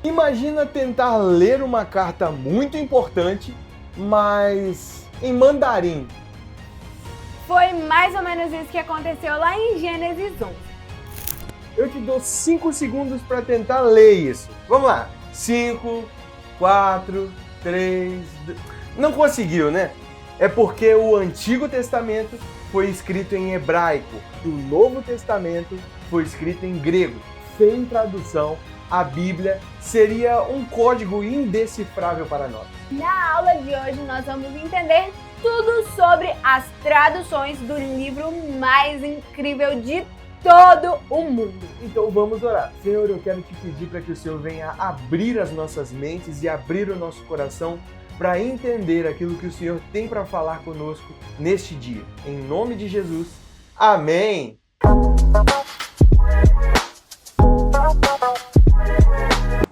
Imagina tentar ler uma carta muito importante, mas em mandarim. Foi mais ou menos isso que aconteceu lá em Gênesis 11. Eu te dou 5 segundos para tentar ler isso. Vamos lá. 5, 4, 3... Não conseguiu, né? É porque o Antigo Testamento foi escrito em hebraico e o Novo Testamento foi escrito em grego. Sem tradução, a Bíblia seria um código indecifrável para nós. Na aula de hoje nós vamos entender tudo sobre as traduções do livro mais incrível de todo o mundo. Então vamos orar. Senhor, eu quero te pedir para que o Senhor venha abrir as nossas mentes e abrir o nosso coração para entender aquilo que o Senhor tem para falar conosco neste dia. Em nome de Jesus, amém!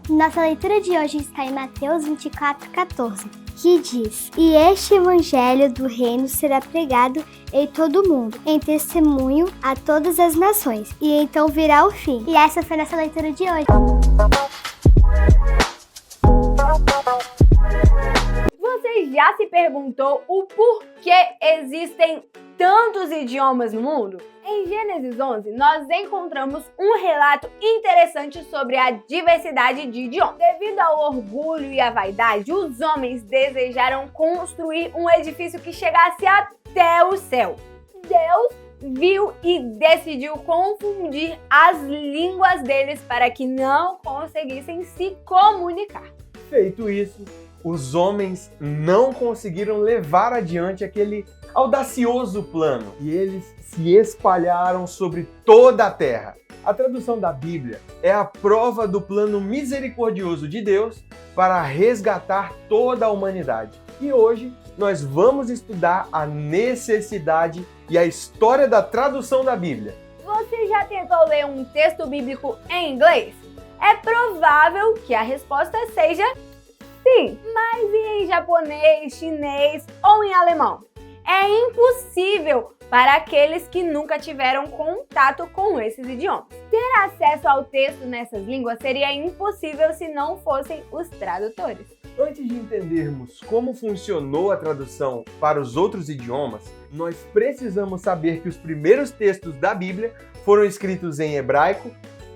Nossa leitura de hoje está em Mateus 24:14, que diz: E este evangelho do reino será pregado em todo o mundo, em testemunho a todas as nações, e então virá o fim. E essa foi nossa leitura de hoje. Você já se perguntou o porquê existem tantos idiomas no mundo? Em Gênesis 11, nós encontramos um relato interessante sobre a diversidade de idiomas. Devido ao orgulho e à vaidade, os homens desejaram construir um edifício que chegasse até o céu. Deus viu e decidiu confundir as línguas deles para que não conseguissem se comunicar. Feito isso, os homens não conseguiram levar adiante aquele audacioso plano e eles se espalharam sobre toda a terra. A tradução da Bíblia é a prova do plano misericordioso de Deus para resgatar toda a humanidade. E hoje nós vamos estudar a necessidade e a história da tradução da Bíblia. Você já tentou ler um texto bíblico em inglês? É provável que a resposta seja sim, mas e em japonês, chinês ou em alemão? É impossível para aqueles que nunca tiveram contato com esses idiomas. Ter acesso ao texto nessas línguas seria impossível se não fossem os tradutores. Antes de entendermos como funcionou a tradução para os outros idiomas, nós precisamos saber que os primeiros textos da Bíblia foram escritos em hebraico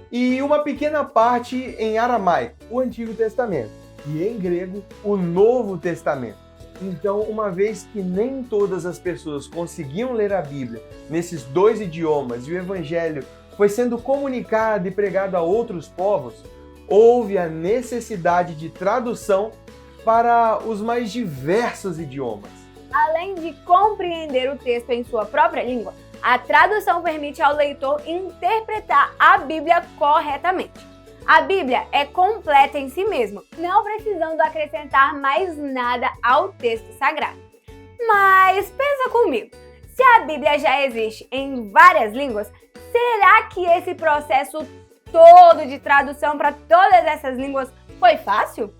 e uma pequena parte em aramaico, o Antigo Testamento, e em grego, o Novo Testamento. Então, uma vez que nem todas as pessoas conseguiam ler a Bíblia nesses dois idiomas e o Evangelho foi sendo comunicado e pregado a outros povos, houve a necessidade de tradução para os mais diversos idiomas. Além de compreender o texto em sua própria língua, a tradução permite ao leitor interpretar a Bíblia corretamente. A Bíblia é completa em si mesma, não precisando acrescentar mais nada ao texto sagrado. Mas pensa comigo, se a Bíblia já existe em várias línguas, será que esse processo todo de tradução para todas essas línguas foi fácil?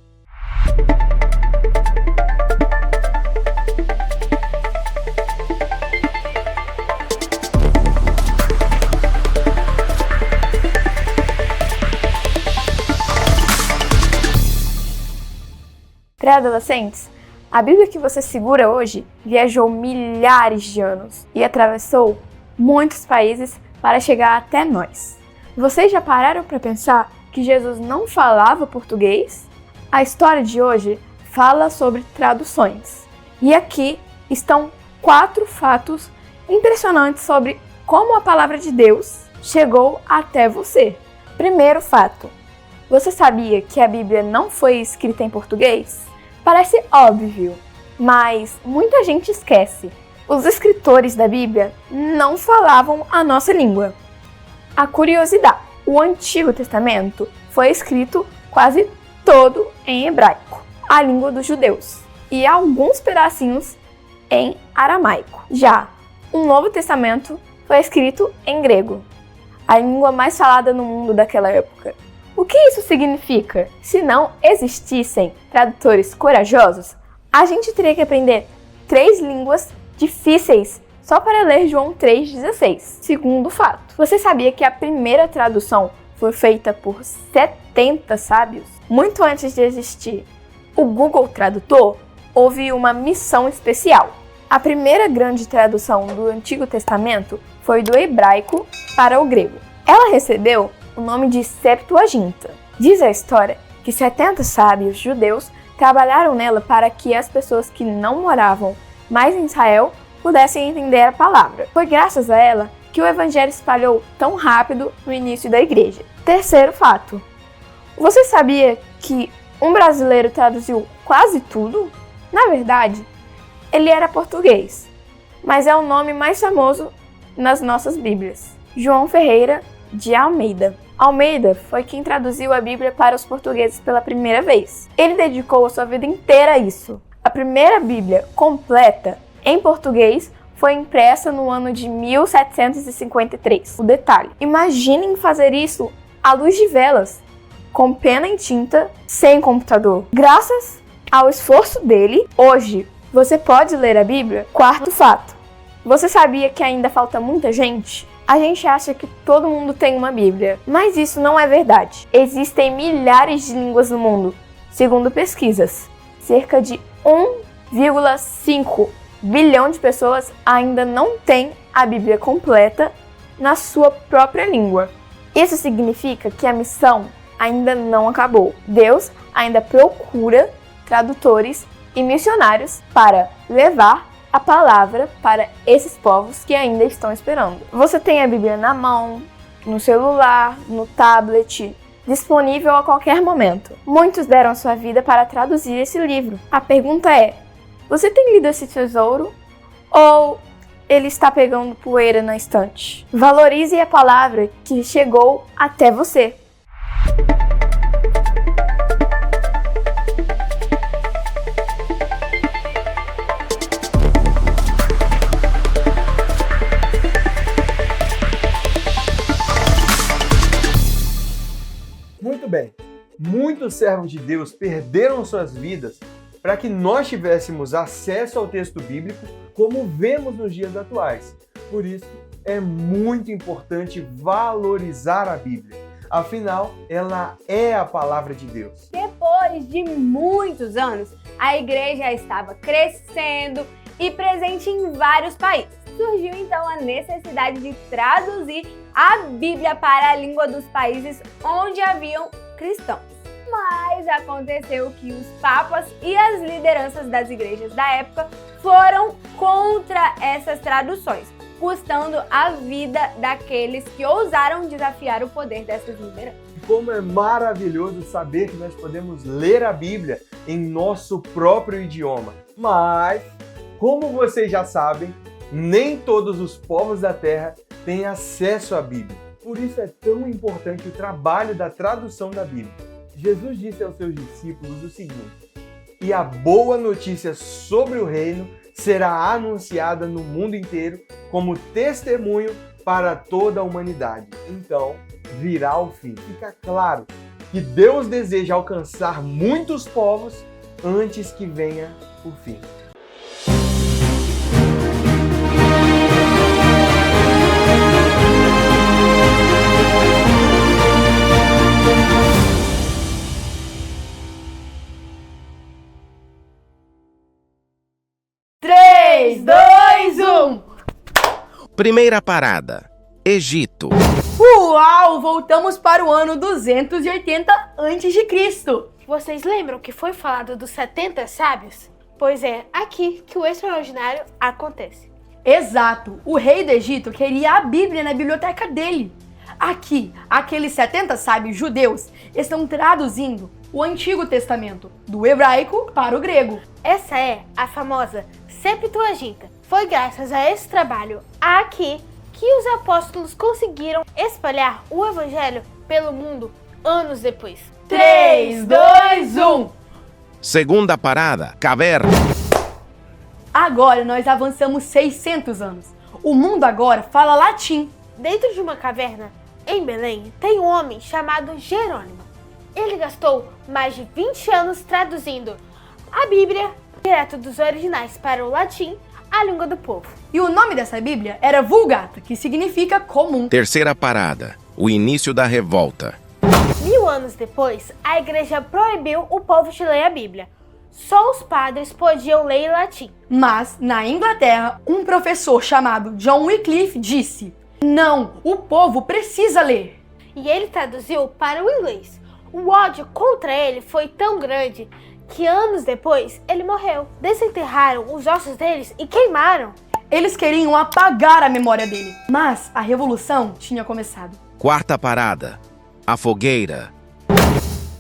Pré-adolescentes, a Bíblia que você segura hoje viajou milhares de anos e atravessou muitos países para chegar até nós. Vocês já pararam para pensar que Jesus não falava português? A história de hoje fala sobre traduções. E aqui estão 4 fatos impressionantes sobre como a palavra de Deus chegou até você. Primeiro fato: você sabia que a Bíblia não foi escrita em português? Parece óbvio, mas muita gente esquece. Os escritores da Bíblia não falavam a nossa língua. A curiosidade: o Antigo Testamento foi escrito quase todo em hebraico, a língua dos judeus, e alguns pedacinhos em aramaico. Já o Novo Testamento foi escrito em grego, a língua mais falada no mundo daquela época. O que isso significa? Se não existissem tradutores corajosos, a gente teria que aprender 3 línguas difíceis só para ler João 3,16. Segundo fato, você sabia que a primeira tradução foi feita por 70 sábios. Muito antes de existir o Google Tradutor, houve uma missão especial. A primeira grande tradução do Antigo Testamento foi do hebraico para o grego. Ela recebeu o nome de Septuaginta. Diz a história que 70 sábios judeus trabalharam nela para que as pessoas que não moravam mais em Israel pudessem entender a palavra. Foi graças a ela que o evangelho espalhou tão rápido no início da igreja. Terceiro fato. Você sabia que um brasileiro traduziu quase tudo? Na verdade, ele era português, mas é o nome mais famoso nas nossas Bíblias. João Ferreira de Almeida. Almeida foi quem traduziu a Bíblia para os portugueses pela primeira vez. Ele dedicou a sua vida inteira a isso. A primeira Bíblia completa em português foi impressa no ano de 1753. O detalhe: imaginem fazer isso à luz de velas, com pena e tinta, sem computador. Graças ao esforço dele, hoje você pode ler a Bíblia. Quarto fato: você sabia que ainda falta muita gente? A gente acha que todo mundo tem uma Bíblia, mas isso não é verdade. Existem milhares de línguas no mundo. Segundo pesquisas, cerca de 1,5 bilhão de pessoas ainda não têm a Bíblia completa na sua própria língua. Isso significa que a missão ainda não acabou. Deus ainda procura tradutores e missionários para levar a palavra para esses povos que ainda estão esperando. Você tem a Bíblia na mão, no celular, no tablet, disponível a qualquer momento. Muitos deram sua vida para traduzir esse livro. A pergunta é: você tem lido esse tesouro ou ele está pegando poeira na estante? Valorize a palavra que chegou até você. Muito bem, muitos servos de Deus perderam suas vidas para que nós tivéssemos acesso ao texto bíblico como vemos nos dias atuais. Por isso, é muito importante valorizar a Bíblia. Afinal, ela é a palavra de Deus. Depois de muitos anos, a igreja estava crescendo e presente em vários países. Surgiu então a necessidade de traduzir a Bíblia para a língua dos países onde haviam cristãos. Mas aconteceu que os papas e as lideranças das igrejas da época foram contra essas traduções, custando a vida daqueles que ousaram desafiar o poder dessas lideranças. Como é maravilhoso saber que nós podemos ler a Bíblia em nosso próprio idioma. Mas, como vocês já sabem, nem todos os povos da terra têm acesso à Bíblia. Por isso é tão importante o trabalho da tradução da Bíblia. Jesus disse aos seus discípulos o seguinte: e a boa notícia sobre o reino será anunciada no mundo inteiro como testemunho para toda a humanidade. Então, virá o fim. Fica claro que Deus deseja alcançar muitos povos antes que venha o fim. Primeira parada: Egito. Uau! Voltamos para o ano 280 a.C. Vocês lembram que foi falado dos 70 sábios? Pois é, aqui que o extraordinário acontece. Exato! O rei do Egito queria a Bíblia na biblioteca dele. Aqui, aqueles 70 sábios judeus estão traduzindo o Antigo Testamento do hebraico para o grego. Essa é a famosa Septuaginta. Foi graças a esse trabalho aqui que os apóstolos conseguiram espalhar o evangelho pelo mundo anos depois. 3, 2, 1. Segunda parada: Caverna. Agora nós avançamos 600 anos. O mundo agora fala latim. Dentro de uma caverna, em Belém, tem um homem chamado Jerônimo. Ele gastou mais de 20 anos traduzindo a Bíblia direto dos originais para o latim, a língua do povo. E o nome dessa Bíblia era Vulgata, que significa comum. Terceira parada: o início da revolta. 1000 anos depois, a igreja proibiu o povo de ler a Bíblia. Só os padres podiam ler em latim. Mas, na Inglaterra, um professor chamado John Wycliffe disse: não, o povo precisa ler. E ele traduziu para o inglês. O ódio contra ele foi tão grande que anos depois ele morreu. Desenterraram os ossos deles e queimaram. Eles queriam apagar a memória dele, mas a revolução tinha começado. Quarta parada, a fogueira.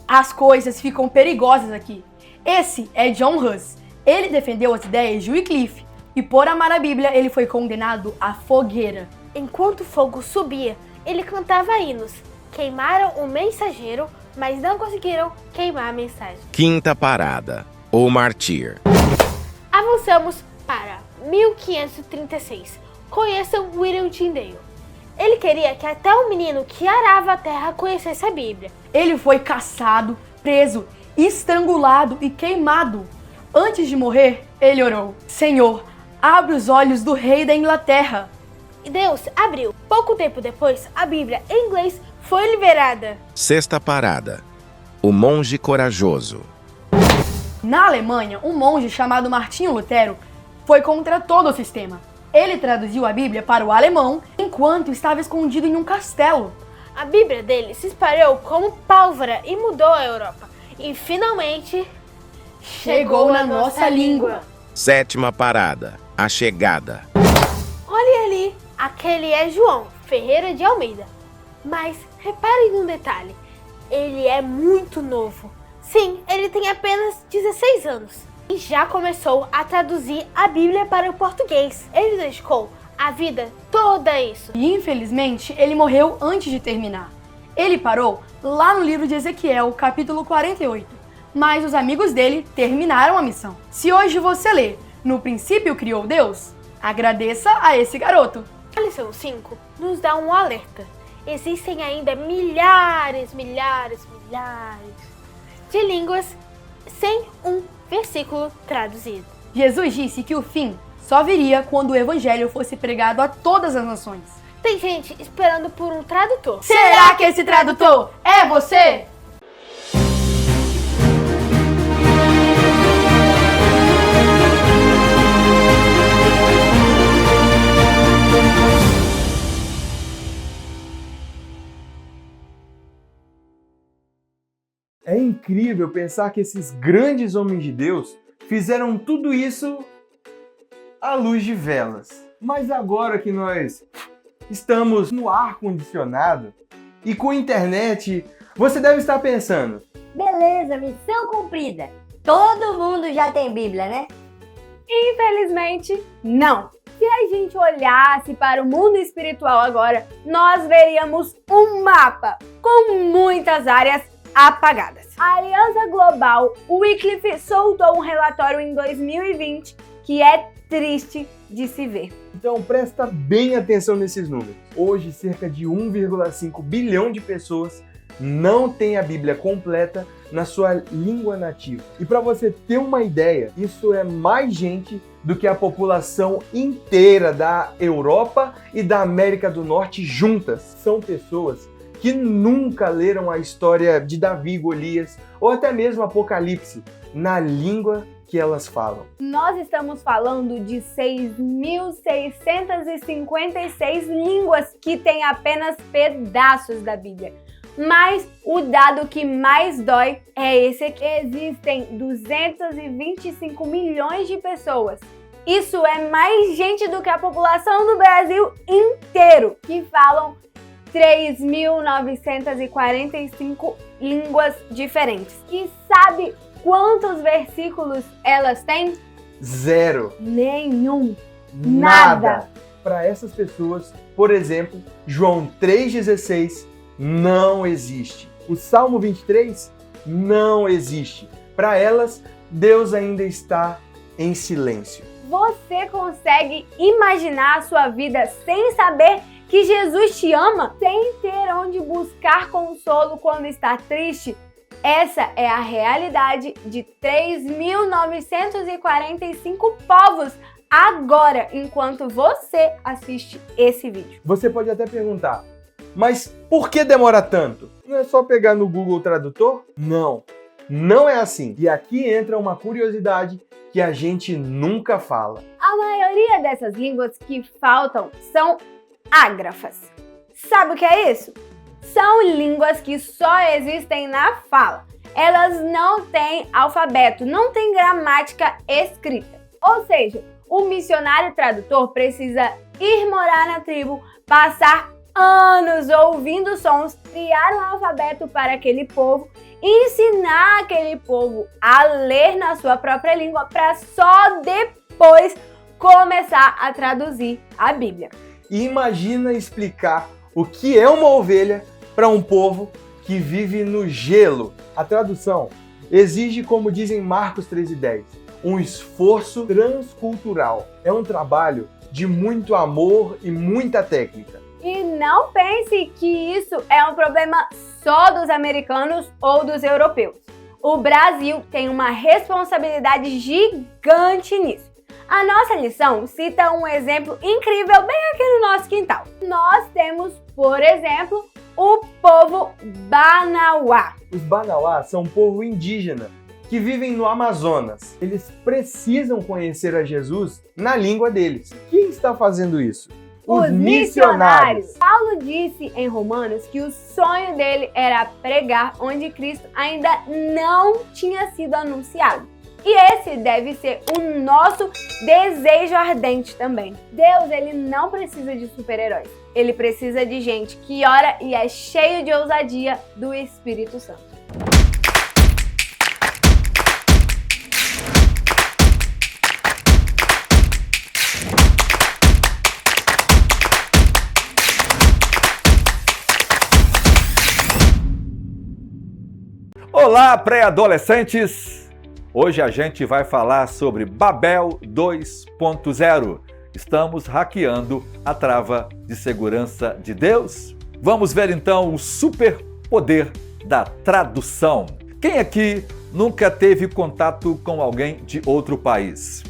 As coisas ficam perigosas aqui. Esse é John Huss. Ele defendeu as ideias de Wycliffe e por amar a Bíblia ele foi condenado à fogueira. Enquanto o fogo subia, ele cantava hinos. Queimaram o mensageiro, mas não conseguiram queimar a mensagem. Quinta parada, o mártir. Avançamos para 1536. Conheçam William Tyndale. Ele queria que até o menino que arava a terra conhecesse a Bíblia. Ele foi caçado, preso, estrangulado e queimado. Antes de morrer, ele orou: Senhor, abre os olhos do rei da Inglaterra. E Deus abriu. Pouco tempo depois, a Bíblia em inglês foi liberada. Sexta parada, o monge corajoso. Na Alemanha, um monge chamado Martinho Lutero foi contra todo o sistema. Ele traduziu a Bíblia para o alemão enquanto estava escondido em um castelo. A Bíblia dele se espalhou como pólvora e mudou a Europa. E finalmente Chegou na nossa língua. Sétima parada, a chegada. Olha ali, aquele é João Ferreira de Almeida. Mas reparem num detalhe, ele é muito novo. Sim, ele tem apenas 16 anos. E já começou a traduzir a Bíblia para o português. Ele dedicou a vida toda a isso. E infelizmente, ele morreu antes de terminar. Ele parou lá no livro de Ezequiel, capítulo 48. Mas os amigos dele terminaram a missão. Se hoje você lê No princípio criou Deus, agradeça a esse garoto. A lição 5 nos dá um alerta. Existem ainda milhares de línguas sem um versículo traduzido. Jesus disse que o fim só viria quando o evangelho fosse pregado a todas as nações. Tem gente esperando por um tradutor. Será que esse tradutor é você? É incrível pensar que esses grandes homens de Deus fizeram tudo isso à luz de velas. Mas agora que nós estamos no ar-condicionado e com internet, você deve estar pensando: beleza, missão cumprida. Todo mundo já tem Bíblia, né? Infelizmente, não. Se a gente olhasse para o mundo espiritual agora, nós veríamos um mapa com muitas áreas apagadas. A Aliança Global Wycliffe soltou um relatório em 2020 que é triste de se ver. Então presta bem atenção nesses números. Hoje, cerca de 1,5 bilhão de pessoas não têm a Bíblia completa na sua língua nativa. E para você ter uma ideia, isso é mais gente do que a população inteira da Europa e da América do Norte juntas. São pessoas que nunca leram a história de Davi e Golias ou até mesmo Apocalipse na língua que elas falam. Nós estamos falando de 6.656 línguas que têm apenas pedaços da Bíblia. Mas o dado que mais dói é esse aqui. Existem 225 milhões de pessoas. Isso é mais gente do que a população do Brasil inteiro, que falam 3.945 línguas diferentes. E sabe quantos versículos elas têm? Zero. Nenhum. Nada. Para essas pessoas, por exemplo, João 3,16 não existe. O Salmo 23 não existe. Para elas, Deus ainda está em silêncio. Você consegue imaginar a sua vida sem saber que Jesus te ama, sem ter onde buscar consolo quando está triste? Essa é a realidade de 3.945 povos agora, enquanto você assiste esse vídeo. Você pode até perguntar: Mas por que demora tanto? Não é só pegar no Google Tradutor? Não, não é assim. E aqui entra uma curiosidade que a gente nunca fala. A maioria dessas línguas que faltam são ágrafas. Sabe o que é isso? São línguas que só existem na fala. Elas não têm alfabeto, não têm gramática escrita. Ou seja, o missionário tradutor precisa ir morar na tribo, passar anos ouvindo sons, criar um alfabeto para aquele povo, ensinar aquele povo a ler na sua própria língua para só depois começar a traduzir a Bíblia. E imagina explicar o que é uma ovelha para um povo que vive no gelo. A tradução exige, como dizem Marcos 13:10, um esforço transcultural. É um trabalho de muito amor e muita técnica. E não pense que isso é um problema só dos americanos ou dos europeus. O Brasil tem uma responsabilidade gigante nisso. A nossa lição cita um exemplo incrível bem aqui no nosso quintal. Nós temos, por exemplo, o povo Banauá. Os Banauá são um povo indígena que vivem no Amazonas. Eles precisam conhecer a Jesus na língua deles. Quem está fazendo isso? Os missionários. Paulo disse em Romanos que o sonho dele era pregar onde Cristo ainda não tinha sido anunciado. E esse deve ser o nosso desejo ardente também. Deus, ele não precisa de super-heróis. Ele precisa de gente que ora e é cheio de ousadia do Espírito Santo. Olá, pré-adolescentes! Hoje a gente vai falar sobre Babel 2.0. Estamos hackeando a trava de segurança de Deus? Vamos ver então o superpoder da tradução. Quem aqui nunca teve contato com alguém de outro país?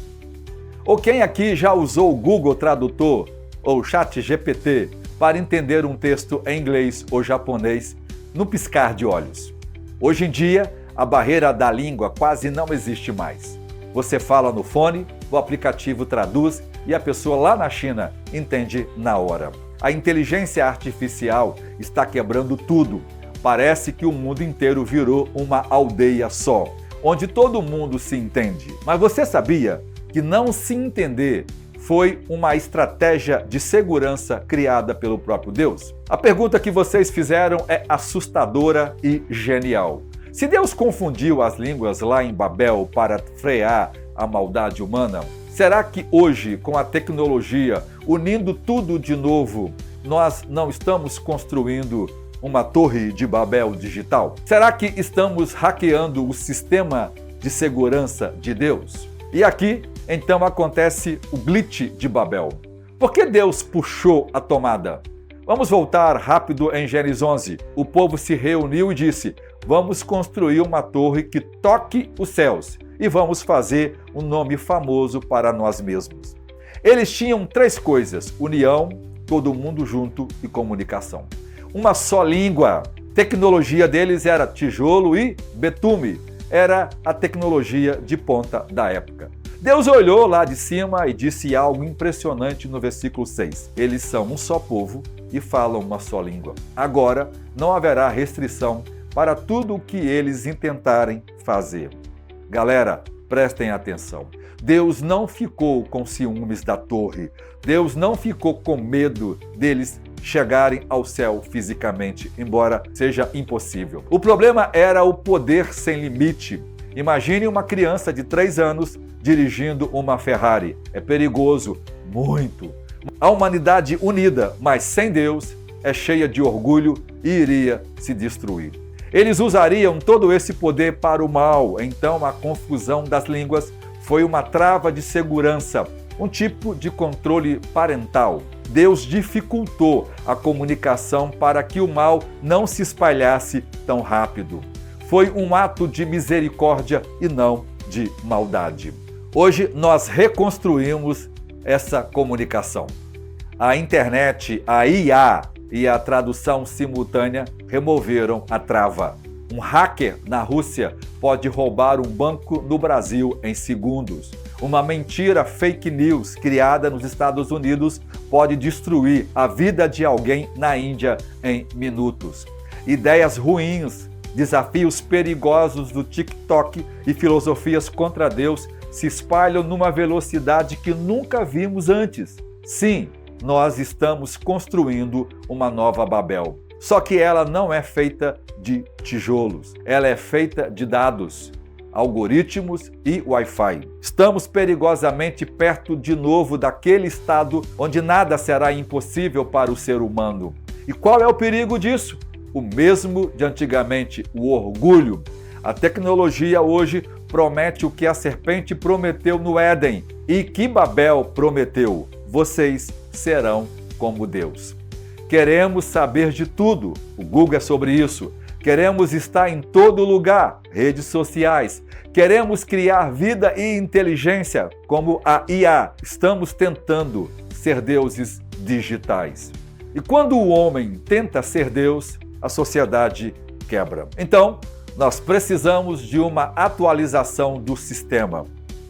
Ou quem aqui já usou o Google Tradutor ou ChatGPT para entender um texto em inglês ou japonês no piscar de olhos? Hoje em dia, a barreira da língua quase não existe mais. Você fala no fone, o aplicativo traduz e a pessoa lá na China entende na hora. A inteligência artificial está quebrando tudo. Parece que o mundo inteiro virou uma aldeia só, onde todo mundo se entende. Mas você sabia que não se entender foi uma estratégia de segurança criada pelo próprio Deus? A pergunta que vocês fizeram é assustadora e genial. Se Deus confundiu as línguas lá em Babel para frear a maldade humana, será que hoje, com a tecnologia, unindo tudo de novo, nós não estamos construindo uma torre de Babel digital? Será que estamos hackeando o sistema de segurança de Deus? E aqui, então, acontece o glitch de Babel. Por que Deus puxou a tomada? Vamos voltar rápido em Gênesis 11. O povo se reuniu e disse: vamos construir uma torre que toque os céus e vamos fazer um nome famoso para nós mesmos. Eles tinham três coisas: união, todo mundo junto e comunicação. Uma só língua. Tecnologia deles era tijolo e betume. Era a tecnologia de ponta da época. Deus olhou lá de cima e disse algo impressionante no versículo 6. Eles são um só povo e falam uma só língua. Agora não haverá restrição para tudo o que eles intentarem fazer. Galera, prestem atenção. Deus não ficou com ciúmes da torre. Deus não ficou com medo deles chegarem ao céu fisicamente, embora seja impossível. O problema era o poder sem limite. Imagine uma criança de 3 anos dirigindo uma Ferrari. É perigoso, muito. A humanidade unida, mas sem Deus, é cheia de orgulho e iria se destruir. Eles usariam todo esse poder para o mal, então a confusão das línguas foi uma trava de segurança, um tipo de controle parental. Deus dificultou a comunicação para que o mal não se espalhasse tão rápido. Foi um ato de misericórdia e não de maldade. Hoje nós reconstruímos essa comunicação. A internet, a IA, e a tradução simultânea removeram a trava. Um hacker na Rússia pode roubar um banco no Brasil em segundos. Uma mentira fake news criada nos Estados Unidos pode destruir a vida de alguém na Índia em minutos. Ideias ruins, desafios perigosos do TikTok e filosofias contra Deus se espalham numa velocidade que nunca vimos antes. Sim, nós estamos construindo uma nova Babel. Só que ela não é feita de tijolos, ela é feita de dados, algoritmos e Wi-Fi. Estamos perigosamente perto de novo daquele estado onde nada será impossível para o ser humano. E qual é o perigo disso? O mesmo de antigamente, o orgulho. A tecnologia hoje promete o que a serpente prometeu no Éden e que Babel prometeu: vocês serão como Deus. Queremos saber de tudo, o Google é sobre isso. Queremos estar em todo lugar, redes sociais. Queremos criar vida e inteligência, como a IA. Estamos tentando ser deuses digitais. E quando o homem tenta ser Deus, a sociedade quebra. Então, nós precisamos de uma atualização do sistema.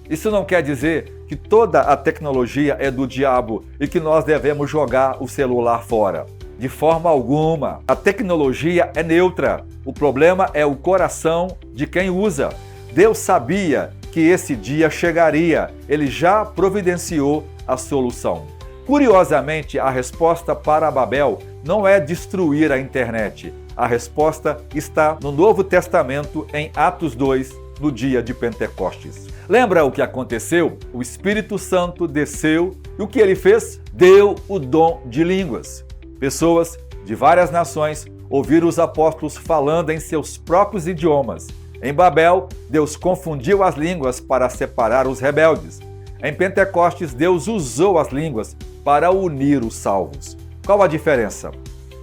Isso não quer dizer que toda a tecnologia é do diabo e que nós devemos jogar o celular fora. De forma alguma. A tecnologia é neutra. O problema é o coração de quem usa. Deus sabia que esse dia chegaria. Ele já providenciou a solução. Curiosamente, a resposta para Babel não é destruir a internet. A resposta está no Novo Testamento, em Atos 2, no dia de Pentecostes. Lembra o que aconteceu? O Espírito Santo desceu e o que ele fez? Deu o dom de línguas. Pessoas de várias nações ouviram os apóstolos falando em seus próprios idiomas. Em Babel, Deus confundiu as línguas para separar os rebeldes. Em Pentecostes, Deus usou as línguas para unir os salvos. Qual a diferença?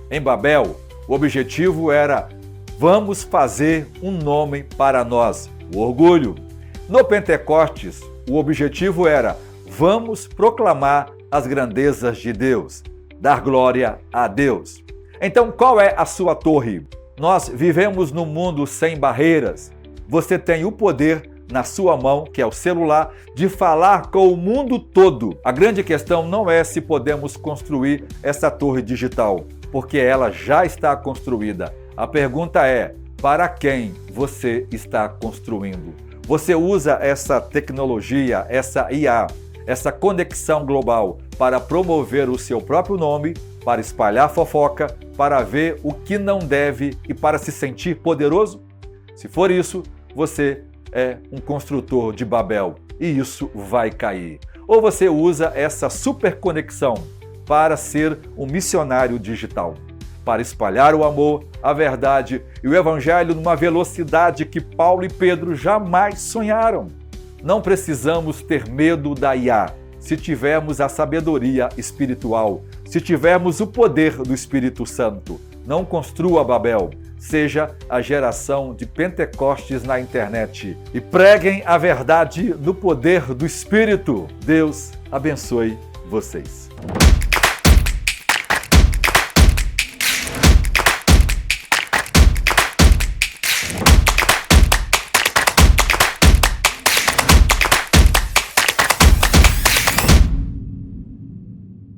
Em Babel, o objetivo era: vamos fazer um nome para nós, o orgulho. No Pentecostes, o objetivo era: vamos proclamar as grandezas de Deus, dar glória a Deus. Então, qual é a sua torre? Nós vivemos num mundo sem barreiras. Você tem o poder na sua mão, que é o celular, de falar com o mundo todo. A grande questão não é se podemos construir essa torre digital, porque ela já está construída. A pergunta é: para quem você está construindo? Você usa essa tecnologia, essa IA, essa conexão global para promover o seu próprio nome, para espalhar fofoca, para ver o que não deve e para se sentir poderoso? Se for isso, você é um construtor de Babel e isso vai cair. Ou você usa essa super conexão para ser um missionário digital, para espalhar o amor, a verdade e o evangelho numa velocidade que Paulo e Pedro jamais sonharam. Não precisamos ter medo da IA se tivermos a sabedoria espiritual, se tivermos o poder do Espírito Santo. Não construa Babel. Seja a geração de Pentecostes na internet e preguem a verdade no poder do Espírito. Deus abençoe vocês.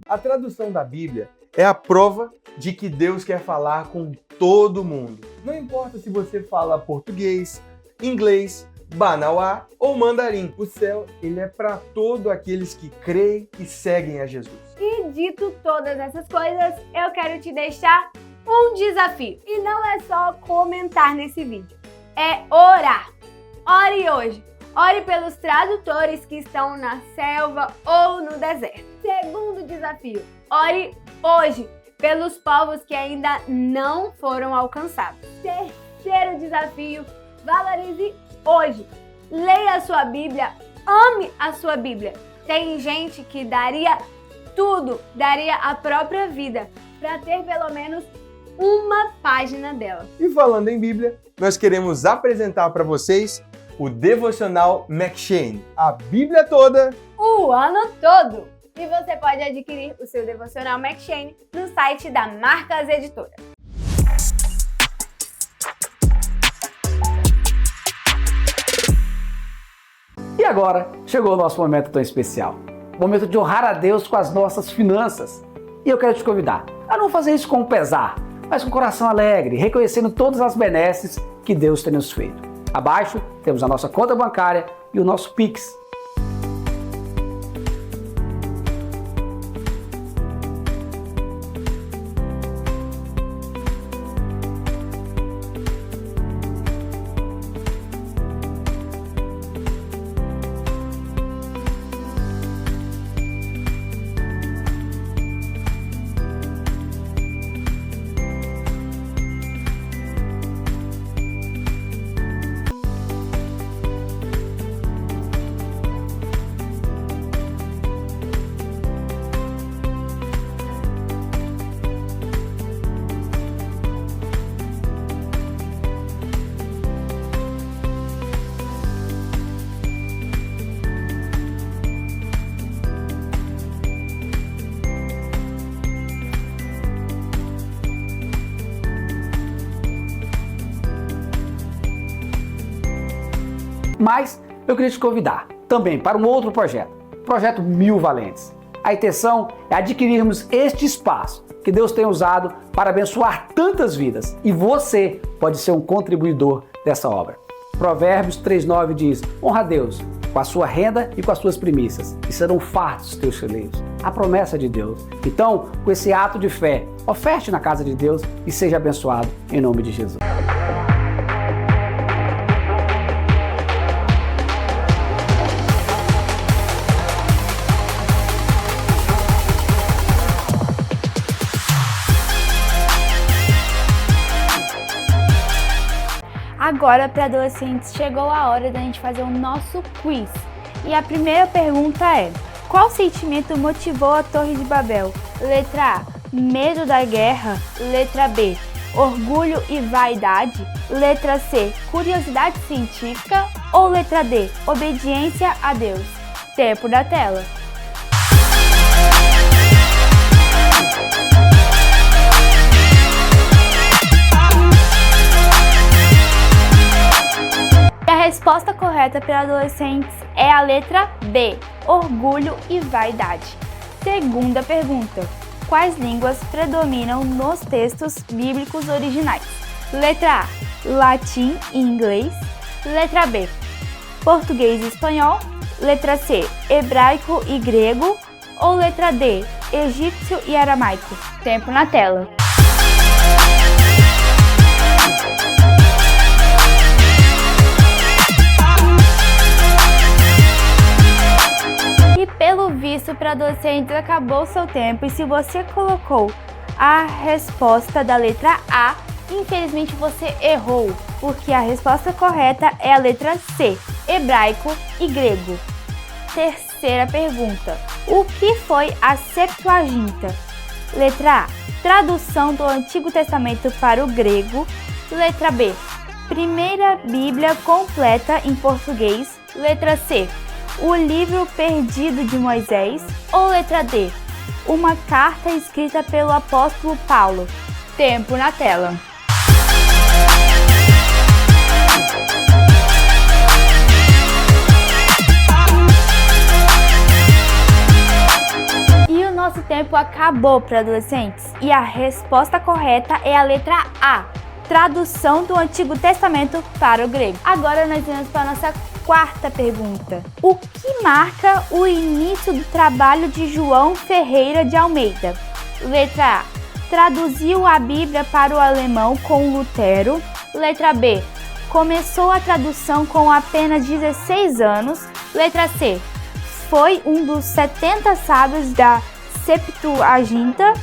A tradução da Bíblia é a prova de que Deus quer falar com todo mundo. Não importa se você fala português, inglês, banauá ou mandarim. O céu, ele é para todos aqueles que creem e seguem a Jesus. E dito todas essas coisas, eu quero te deixar um desafio. E não é só comentar nesse vídeo, é orar. Ore hoje. Ore pelos tradutores que estão na selva ou no deserto. Segundo desafio, ore hoje pelos povos que ainda não foram alcançados. Terceiro desafio, valorize hoje. Leia a sua Bíblia, ame a sua Bíblia. Tem gente que daria tudo, daria a própria vida para ter pelo menos uma página dela. E falando em Bíblia, nós queremos apresentar para vocês o Devocional M'Cheyne, a Bíblia toda, o ano todo. E você pode adquirir o seu devocional McShane no site da Marcas Editora. E agora, chegou o nosso momento tão especial. O momento de honrar a Deus com as nossas finanças. E eu quero te convidar a não fazer isso com pesar, mas com coração alegre, reconhecendo todas as benesses que Deus tem nos feito. Abaixo temos a nossa conta bancária e o nosso Pix. Mas eu queria te convidar também para um outro projeto, o Projeto 1000 Valentes. A intenção é adquirirmos este espaço que Deus tem usado para abençoar tantas vidas e você pode ser um contribuidor dessa obra. Provérbios 3:9 diz: honra a Deus com a sua renda e com as suas primícias, e serão fartos os teus celeiros. A promessa de Deus. Então, com esse ato de fé, oferte na casa de Deus e seja abençoado em nome de Jesus. Agora, para adolescentes, chegou a hora da gente fazer o nosso quiz. E a primeira pergunta é: qual sentimento motivou a Torre de Babel? Letra A, medo da guerra. Letra B, orgulho e vaidade. Letra C, curiosidade científica. Ou letra D, obediência a Deus? Tempo da tela. A resposta correta para adolescentes é a letra B, orgulho e vaidade. Segunda pergunta: quais línguas predominam nos textos bíblicos originais? Letra A, latim e inglês. Letra B, português e espanhol. Letra C, hebraico e grego. Ou letra D, egípcio e aramaico? Tempo na tela. Pelo visto, para adolescentes acabou o seu tempo, e se você colocou a resposta da letra A, infelizmente você errou, porque a resposta correta é a letra C, hebraico e grego. Terceira pergunta: o que foi a Septuaginta? Letra A, tradução do Antigo Testamento para o grego. Letra B, primeira Bíblia completa em português. Letra C, o livro perdido de Moisés. Ou letra D, uma carta escrita pelo apóstolo Paulo? Tempo na tela. E o nosso tempo acabou para adolescentes. E a resposta correta é a letra A, tradução do Antigo Testamento para o grego. Agora nós vamos para a nossa quarta pergunta: o que marca o início do trabalho de João Ferreira de Almeida? Letra A, traduziu a Bíblia para o alemão com Lutero. Letra B, começou a tradução com apenas 16 anos. Letra C, foi um dos 70 sábios da Septuaginta.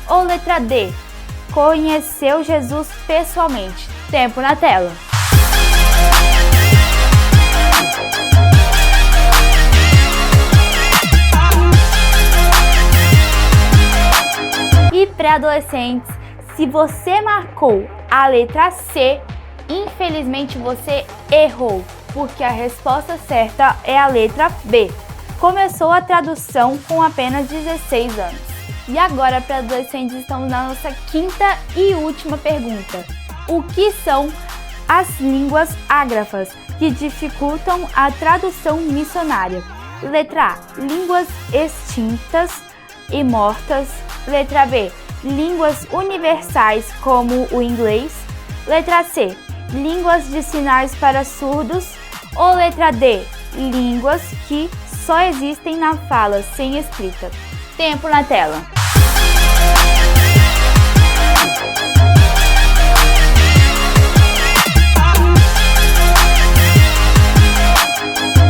Ou letra D, conheceu Jesus pessoalmente? Tempo na tela. E pré-adolescentes, se você marcou a letra C, infelizmente você errou, porque a resposta certa é a letra B, começou a tradução com apenas 16 anos. E agora, para adolescentes, estamos na nossa quinta e última pergunta. O que são as línguas ágrafas que dificultam a tradução missionária? Letra A, línguas extintas e mortas. Letra B, línguas universais como o inglês. Letra C, línguas de sinais para surdos. Ou letra D, línguas que só existem na fala, sem escrita. Tempo na tela.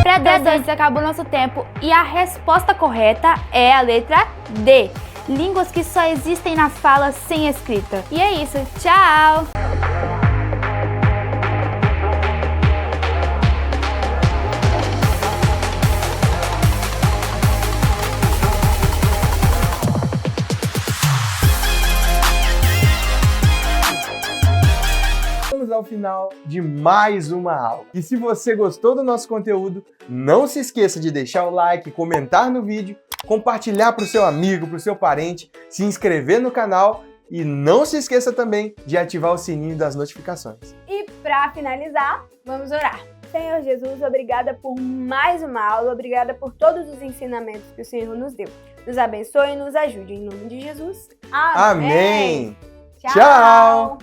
Para adolescentes, acabou nosso tempo e a resposta correta é a letra D. Línguas que só existem na fala, sem escrita. E é isso, tchau! Ao final de mais uma aula. E se você gostou do nosso conteúdo, não se esqueça de deixar o like, comentar no vídeo, compartilhar para o seu amigo, para o seu parente, se inscrever no canal e não se esqueça também de ativar o sininho das notificações. E para finalizar, vamos orar. Senhor Jesus, obrigada por mais uma aula, obrigada por todos os ensinamentos que o Senhor nos deu. Nos abençoe e nos ajude. Em nome de Jesus. Amém! Tchau!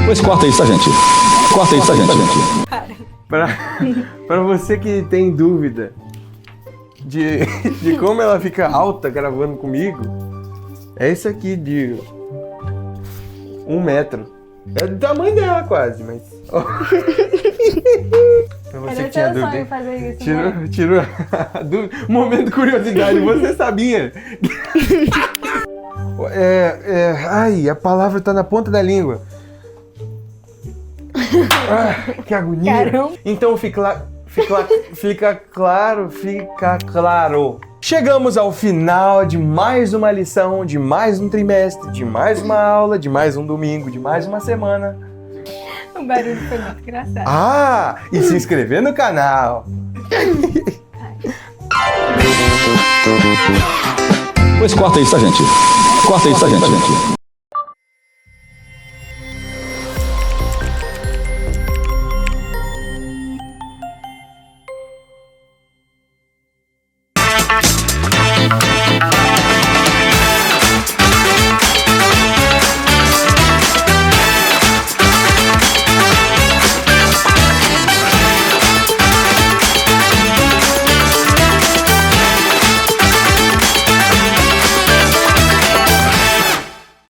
Pois corta isso, tá, gente? Corta isso, tá, gente? Para você que tem dúvida de como ela fica alta gravando comigo, é isso aqui de 1 metro. É do tamanho dela quase, mas... Pra você que tinha dúvida. Fazer isso, tirou a dúvida. Momento de curiosidade, você sabia? Ai, a palavra tá na ponta da língua. Que agonia. Caramba. Então fica claro. Chegamos ao final de mais uma lição, de mais um trimestre, de mais uma aula, de mais um domingo, de mais uma semana. O barulho foi muito engraçado. E se inscrever no canal. Pois corta isso, tá, gente? Corta isso, tá, gente?